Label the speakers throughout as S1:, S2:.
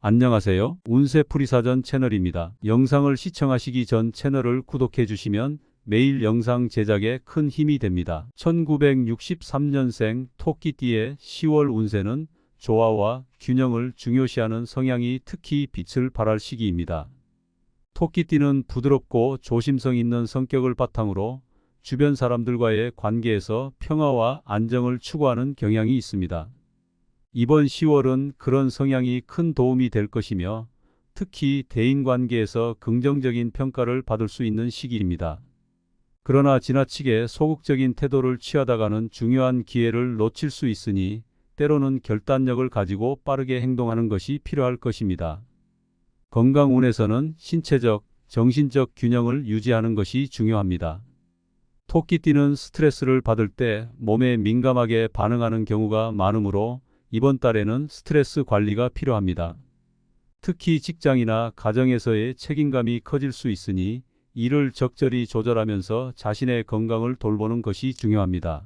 S1: 안녕하세요. 운세풀이사전 채널입니다. 영상을 시청하시기 전 채널을 구독해 주시면 매일 영상 제작에 큰 힘이 됩니다. 1963년생 토끼띠의 10월 운세는 조화와 균형을 중요시하는 성향이 특히 빛을 발할 시기입니다. 토끼띠는 부드럽고 조심성 있는 성격을 바탕으로 주변 사람들과의 관계에서 평화와 안정을 추구하는 경향이 있습니다. 이번 10월은 그런 성향이 큰 도움이 될 것이며 특히 대인관계에서 긍정적인 평가를 받을 수 있는 시기입니다. 그러나 지나치게 소극적인 태도를 취하다가는 중요한 기회를 놓칠 수 있으니 때로는 결단력을 가지고 빠르게 행동하는 것이 필요할 것입니다. 건강운에서는 신체적, 정신적 균형을 유지하는 것이 중요합니다. 토끼띠는 스트레스를 받을 때 몸에 민감하게 반응하는 경우가 많으므로 이번 달에는 스트레스 관리가 필요합니다. 특히 직장이나 가정에서의 책임감이 커질 수 있으니 이를 적절히 조절하면서 자신의 건강을 돌보는 것이 중요합니다.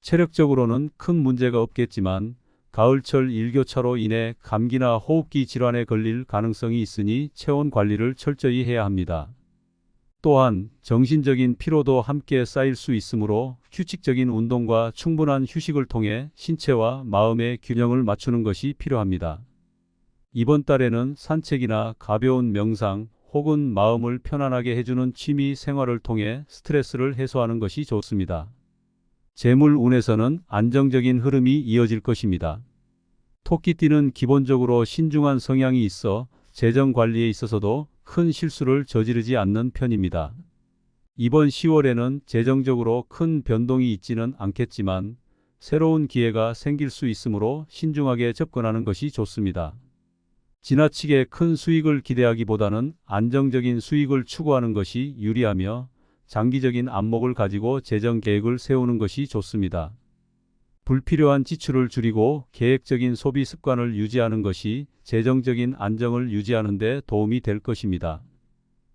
S1: 체력적으로는 큰 문제가 없겠지만 가을철 일교차로 인해 감기나 호흡기 질환에 걸릴 가능성이 있으니 체온 관리를 철저히 해야 합니다. 또한 정신적인 피로도 함께 쌓일 수 있으므로 규칙적인 운동과 충분한 휴식을 통해 신체와 마음의 균형을 맞추는 것이 필요합니다. 이번 달에는 산책이나 가벼운 명상 혹은 마음을 편안하게 해주는 취미 생활을 통해 스트레스를 해소하는 것이 좋습니다. 재물운에서는 안정적인 흐름이 이어질 것입니다. 토끼띠는 기본적으로 신중한 성향이 있어 재정 관리에 있어서도 큰 실수를 저지르지 않는 편입니다. 이번 10월에는 재정적으로 큰 변동이 있지는 않겠지만 새로운 기회가 생길 수 있으므로 신중하게 접근하는 것이 좋습니다. 지나치게 큰 수익을 기대하기보다는 안정적인 수익을 추구하는 것이 유리하며 장기적인 안목을 가지고 재정 계획을 세우는 것이 좋습니다. 불필요한 지출을 줄이고 계획적인 소비 습관을 유지하는 것이 재정적인 안정을 유지하는 데 도움이 될 것입니다.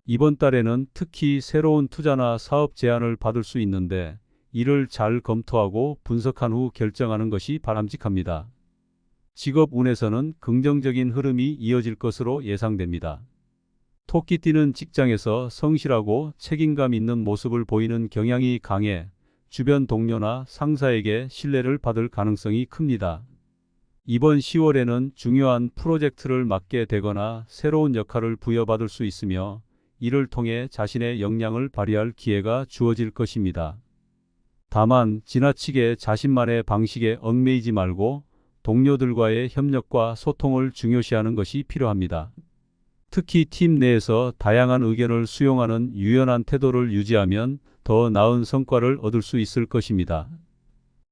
S1: 이번 달에는 특히 새로운 투자나 사업 제안을 받을 수 있는데 이를 잘 검토하고 분석한 후 결정하는 것이 바람직합니다. 직업운에서는 긍정적인 흐름이 이어질 것으로 예상됩니다. 토끼띠는 직장에서 성실하고 책임감 있는 모습을 보이는 경향이 강해 주변 동료나 상사에게 신뢰를 받을 가능성이 큽니다. 이번 10월에는 중요한 프로젝트를 맡게 되거나 새로운 역할을 부여받을 수 있으며 이를 통해 자신의 역량을 발휘할 기회가 주어질 것입니다. 다만 지나치게 자신만의 방식에 얽매이지 말고 동료들과의 협력과 소통을 중요시하는 것이 필요합니다. 특히 팀 내에서 다양한 의견을 수용하는 유연한 태도를 유지하면 더 나은 성과를 얻을 수 있을 것입니다.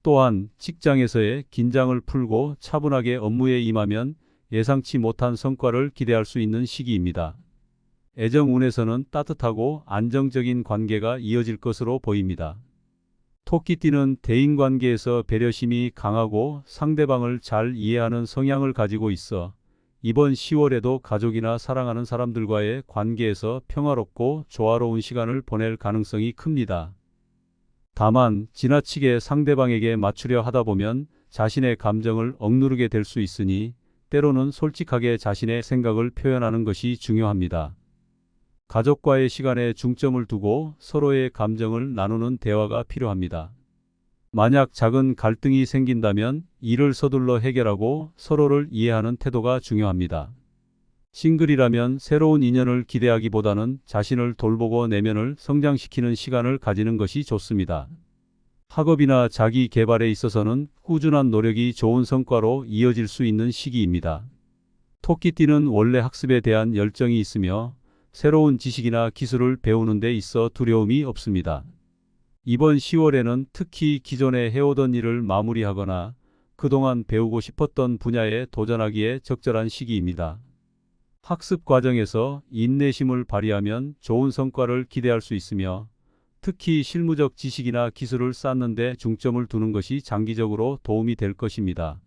S1: 또한 직장에서의 긴장을 풀고 차분하게 업무에 임하면 예상치 못한 성과를 기대할 수 있는 시기입니다. 애정운에서는 따뜻하고 안정적인 관계가 이어질 것으로 보입니다. 토끼띠는 대인관계에서 배려심이 강하고 상대방을 잘 이해하는 성향을 가지고 있어 이번 10월에도 가족이나 사랑하는 사람들과의 관계에서 평화롭고 조화로운 시간을 보낼 가능성이 큽니다. 다만 지나치게 상대방에게 맞추려 하다 보면 자신의 감정을 억누르게 될 수 있으니 때로는 솔직하게 자신의 생각을 표현하는 것이 중요합니다. 가족과의 시간에 중점을 두고 서로의 감정을 나누는 대화가 필요합니다. 만약 작은 갈등이 생긴다면 이를 서둘러 해결하고 서로를 이해하는 태도가 중요합니다. 싱글이라면 새로운 인연을 기대하기보다는 자신을 돌보고 내면을 성장시키는 시간을 가지는 것이 좋습니다. 학업이나 자기 개발에 있어서는 꾸준한 노력이 좋은 성과로 이어질 수 있는 시기입니다. 토끼띠는 원래 학습에 대한 열정이 있으며 새로운 지식이나 기술을 배우는 데 있어 두려움이 없습니다. 이번 10월에는 특히 기존에 해오던 일을 마무리하거나 그동안 배우고 싶었던 분야에 도전하기에 적절한 시기입니다. 학습 과정에서 인내심을 발휘하면 좋은 성과를 기대할 수 있으며 특히 실무적 지식이나 기술을 쌓는 데 중점을 두는 것이 장기적으로 도움이 될 것입니다.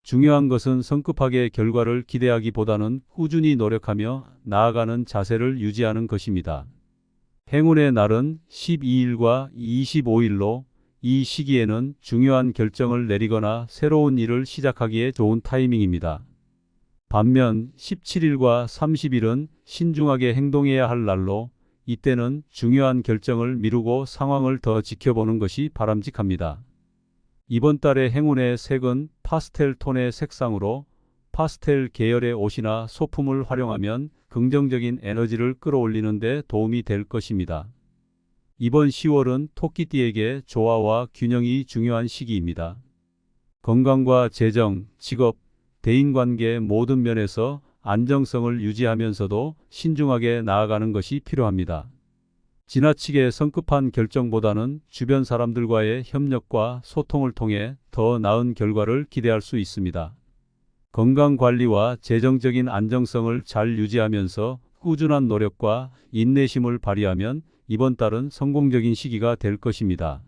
S1: 중요한 것은 성급하게 결과를 기대하기보다는 꾸준히 노력하며 나아가는 자세를 유지하는 것입니다. 행운의 날은 12일과 25일로 이 시기에는 중요한 결정을 내리거나 새로운 일을 시작하기에 좋은 타이밍입니다. 반면 17일과 30일은 신중하게 행동해야 할 날로 이때는 중요한 결정을 미루고 상황을 더 지켜보는 것이 바람직합니다. 이번 달의 행운의 색은 파스텔 톤의 색상으로 파스텔 계열의 옷이나 소품을 활용하면 긍정적인 에너지를 끌어올리는 데 도움이 될 것입니다. 이번 10월은 토끼띠에게 조화와 균형이 중요한 시기입니다. 건강과 재정, 직업, 대인관계 모든 면에서 안정성을 유지하면서도 신중하게 나아가는 것이 필요합니다. 지나치게 성급한 결정보다는 주변 사람들과의 협력과 소통을 통해 더 나은 결과를 기대할 수 있습니다. 건강 관리와 재정적인 안정성을 잘 유지하면서 꾸준한 노력과 인내심을 발휘하면 이번 달은 성공적인 시기가 될 것입니다.